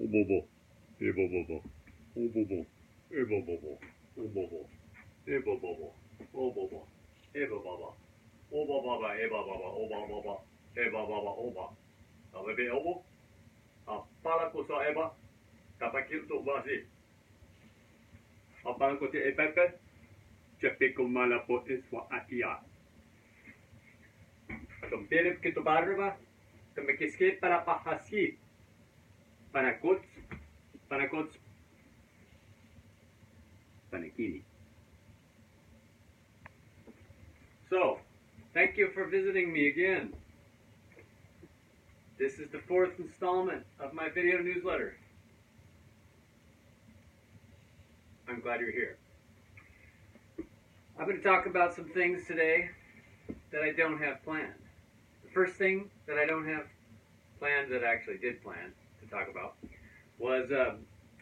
Obobo. Ebobobo. Obobo. Ebobobo. Obobo. Ebobobo. Obobo. Ebobobo. Obababa. Ebababa. Obababa. Ebababa. Oba. Abebe obo. Apala ko sa eba. Tapakil to basi. Apala ko ti epepe. Chepe ko malapot iswa atia. Tumpilip kito barba. Tumikiskit para pahasi. Panakots. Panakots. Panakini. So, thank you for visiting me again. This is the 4th installment of my video newsletter. I'm glad you're here. I'm going to talk about some things today that I don't have planned. The first thing that I don't have planned that I actually did plan to talk about was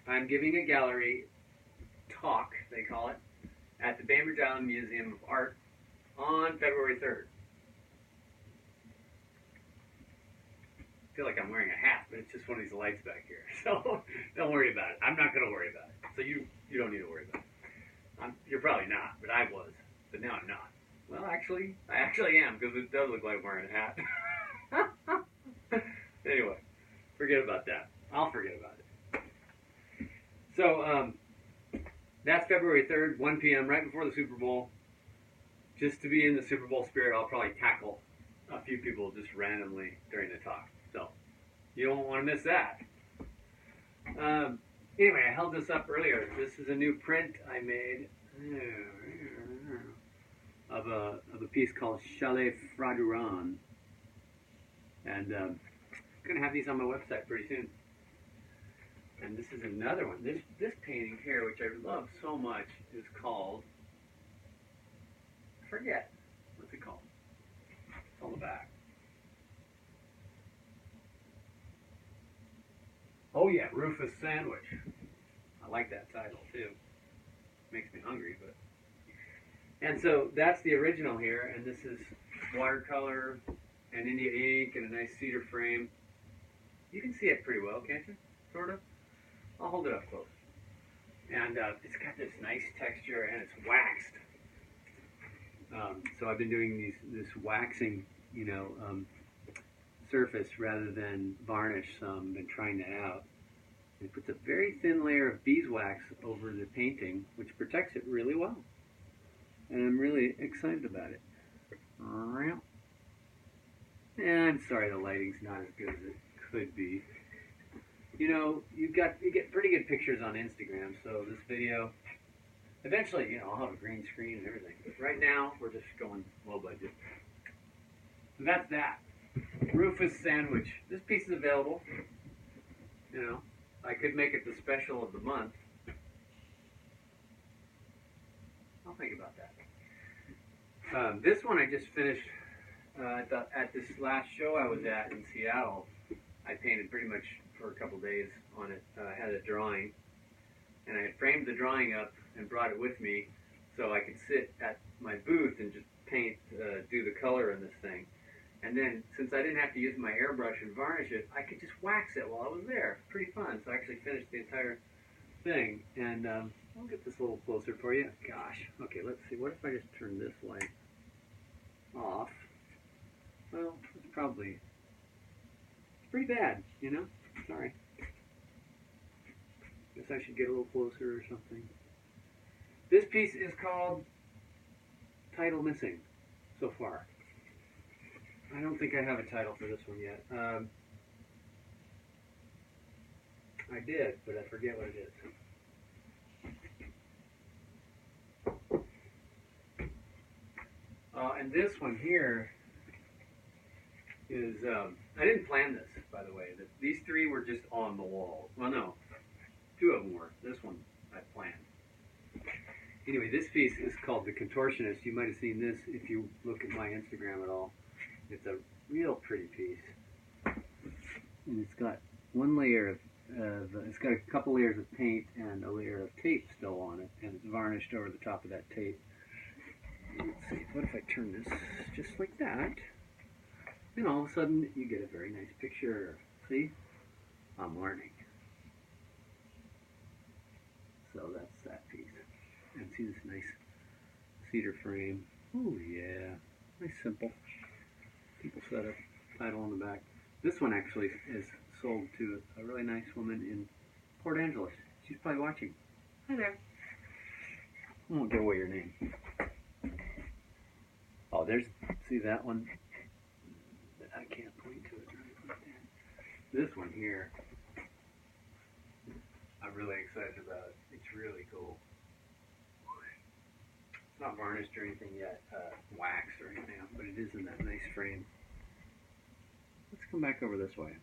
I'm giving a gallery talk, they call it, at the Bainbridge Island Museum of Art on February 3rd. I feel like I'm wearing a hat, but it's just one of these lights back here. So don't worry about it. I'm not going to worry about it. So you don't need to worry about it. You're probably not, but I was. But now I'm not. Well, actually, I actually am, because it does look like I'm wearing a hat. Anyway, forget about that. I'll forget about it. So that's February 3rd, 1 p.m., right before the Super Bowl. Just to be in the Super Bowl spirit, I'll probably tackle a few people just randomly during the talk. So you don't want to miss that. Anyway, I held this up earlier. This is a new print I made of a piece called Chalet Fraduran. And I'm going to have these on my website pretty soon. And this is another one. This painting here, which I love so much, is called, I forget. What's it called? It's on the back. Oh yeah, Rufus Sandwich. I like that title too. Makes me hungry, but. And so that's the original here, and this is watercolor and India ink and a nice cedar frame. You can see it pretty well, can't you? Sort of. I'll hold it up close. And it's got this nice texture, and it's waxed. So I've been doing this waxing, surface rather than varnish some. Been trying that out. It puts a very thin layer of beeswax over the painting, which protects it really well. And I'm really excited about it. And I'm sorry the lighting's not as good as it could be. You get pretty good pictures on Instagram, so this video, eventually, I'll have a green screen and everything. But right now, we're just going low budget. So that's that. Rufus Sandwich. This piece is available. I could make it the special of the month. I'll think about that. This one I just finished at this last show I was at in Seattle. I painted pretty much for a couple days on it. I had a drawing, and I had framed the drawing up and brought it with me so I could sit at my booth and just paint, do the color in this thing. And then, since I didn't have to use my airbrush and varnish it, I could just wax it while I was there. Pretty fun. So I actually finished the entire thing. And I'll get this a little closer for you. Gosh. Okay, let's see. What if I just turn this light off? Well, it's pretty bad, Sorry. Guess I should get a little closer or something. This piece is called Title Missing so far. I don't think I have a title for this one yet. I did, but I forget what it is. And this one here is, I didn't plan this, by the way. These three were just on the wall. Well, no, two of them were. This one I planned. Anyway, this piece is called The Contortionist. You might have seen this if you look at my Instagram at all. It's a real pretty piece. And it's got one layer of, it's got a couple layers of paint and a layer of tape still on it. And it's varnished over the top of that tape. Let's see, what if I turn this just like that? And all of a sudden, you get a very nice picture. See? I'm learning. So that's that piece. And see this nice cedar frame. Oh yeah, nice simple. People setup, title on the back. This one actually is sold to a really nice woman in Port Angeles. She's probably watching. Hi there. I won't give away your name. Oh, there's, see that one? I can't point to it right there. This one here, I'm really excited about. It's really cool. It's not varnished or anything yet, waxed or anything else, but it is in that nice frame. Let's come back over this way.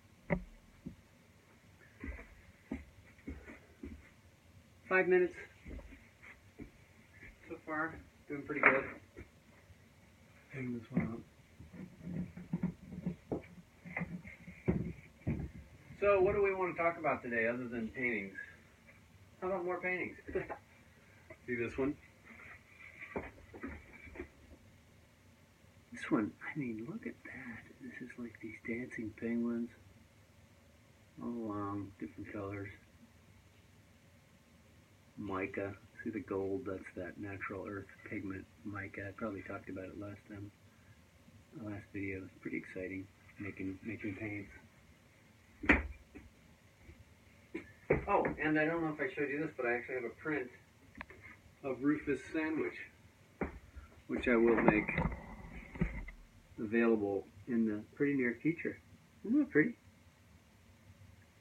5 minutes so far, doing pretty good. Hang this one up. So what do we want to talk about today other than paintings? How about more paintings? See this one? This one, I mean, look at that. This is like these dancing penguins. All along, different colors. Mica. See the gold? That's that natural earth pigment mica. I probably talked about it last time. The last video. It's pretty exciting. Making paints. Oh, and I don't know if I showed you this, but I actually have a print of Rufus Sandwich, which I will make available in the pretty near future. Isn't that pretty?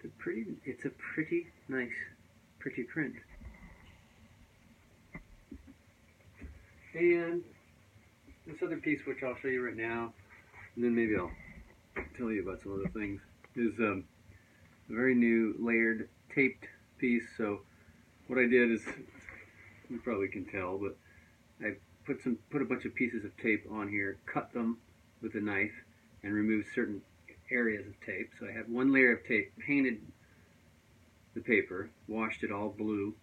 It's a pretty nice, pretty print. And this other piece, which I'll show you right now, and then maybe I'll tell you about some other things, is a very new layered taped piece. So what I did is, you probably can tell, but I put a bunch of pieces of tape on here, cut them with a knife, and removed certain areas of tape. So I had one layer of tape, painted the paper, washed it all blue,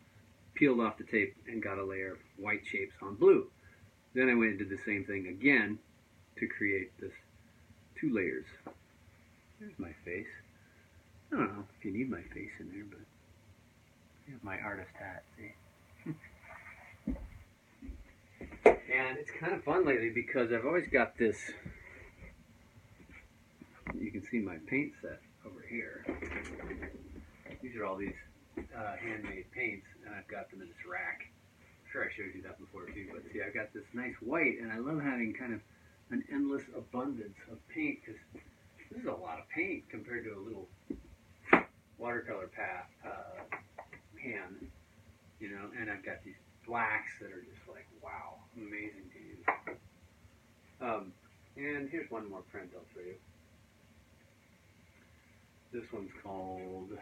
peeled off the tape, and got a layer of white shapes on blue. Then I went and did the same thing again to create this 2 layers. There's my face. I don't know if you need my face in there, but I have my artist hat, see? And it's kind of fun lately because I've always got this, you can see my paint set over here. These are all these handmade paints, and I've got them in this rack. I'm sure I showed you that before too, but see, I've got this nice white, and I love having kind of an endless abundance of paint, because this is a lot of paint compared to a little watercolor pan, you know, and I've got these blacks that are just like, wow, amazing to use. And here's one more print I'll show you. This one's called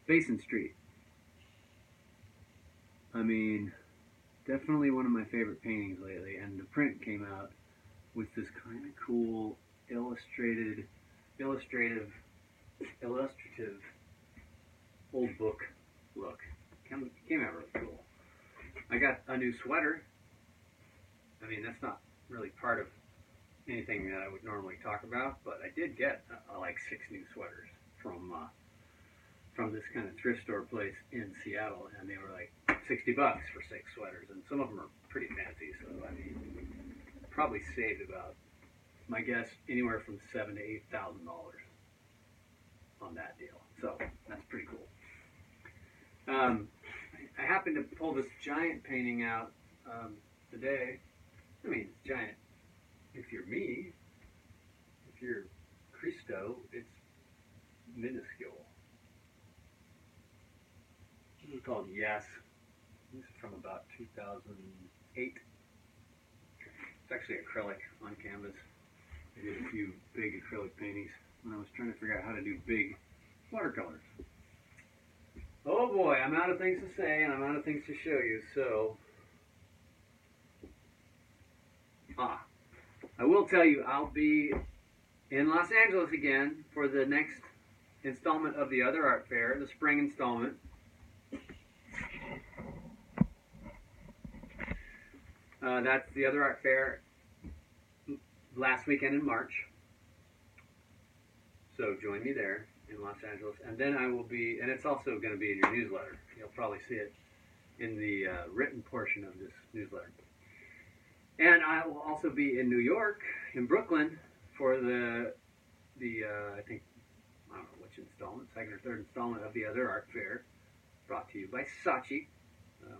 Basin Street. I mean, definitely one of my favorite paintings lately, and the print came out with this kind of cool illustrative old book look. Came out really cool. I got a new sweater. I mean, that's not really part of anything that I would normally talk about, but I did get like 6 new sweaters from this kind of thrift store place in Seattle, and they were like $60 for 6 sweaters, and some of them are pretty fancy. So I mean, probably saved about, my guess, anywhere from $7,000 to $8,000 on that deal. So that's pretty cool. I happened to pull this giant painting out today. I mean, it's giant. If you're me, if you're Cristo, it's minuscule. This is called Yes. This is from about 2008. It's actually acrylic on canvas. I did a few big acrylic paintings when I was trying to figure out how to do big watercolors. Oh boy, I'm out of things to say and I'm out of things to show you, so... I will tell you, I'll be in Los Angeles again for the next installment of the Other Art Fair, the spring installment. That's the Other Art Fair last weekend in March. So join me there in Los Angeles, and then I will be, and it's also going to be in your newsletter. You'll probably see it in the written portion of this newsletter. And I will also be in New York, in Brooklyn, for the I think, I don't know which installment, second or third installment of the other art fair, brought to you by Saatchi,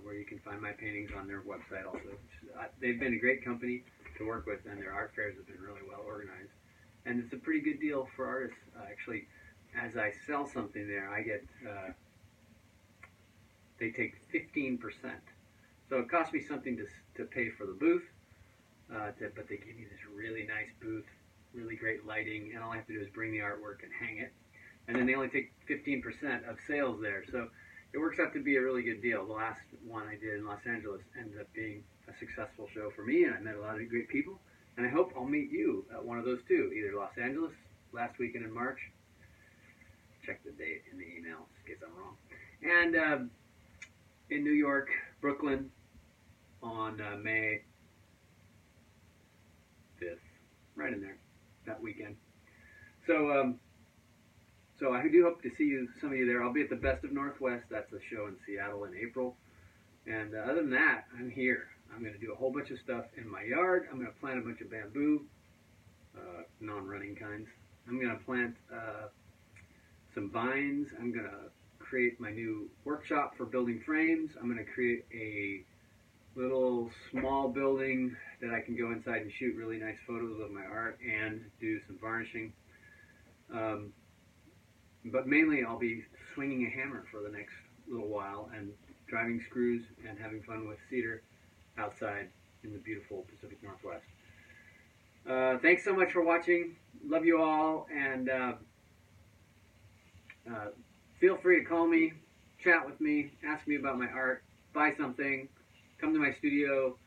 where you can find my paintings on their website also. They've been a great company to work with, and their art fairs have been really well organized. And it's a pretty good deal for artists. Actually, as I sell something there, I get, they take 15%. So it costs me something to pay for the booth, but they give me this really nice booth, really great lighting, and all I have to do is bring the artwork and hang it. And then they only take 15% of sales there. So it works out to be a really good deal. The last one I did in Los Angeles ended up being a successful show for me, and I met a lot of great people. And I hope I'll meet you at one of those too, either Los Angeles, last weekend in March. Check the date in the email in case I'm wrong. And in New York, Brooklyn, on May 5th, right in there, that weekend. So so I do hope to see some of you there. I'll be at the Best of Northwest. That's a show in Seattle in April. And other than that, I'm here. I'm going to do a whole bunch of stuff in my yard. I'm going to plant a bunch of bamboo, non-running kinds. I'm going to plant some vines. I'm going to create my new workshop for building frames. I'm going to create a little small building that I can go inside and shoot really nice photos of my art and do some varnishing. But mainly I'll be swinging a hammer for the next little while and driving screws and having fun with cedar outside in the beautiful Pacific Northwest. Thanks so much for watching. Love you all, and feel free to call me, chat with me, ask me about my art, buy something, come to my studio,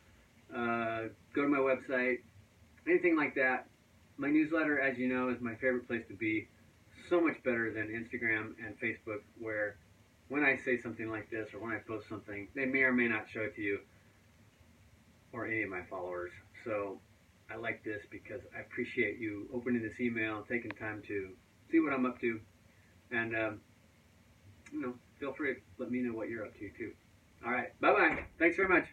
go to my website, anything like that. My newsletter, as you know, is my favorite place to be. So much better than Instagram and Facebook, where when I say something like this or when I post something, they may or may not show it to you or any of my followers. So I like this because I appreciate you opening this email, taking time to see what I'm up to, and feel free to let me know what you're up to too. All right, bye-bye. Thanks very much.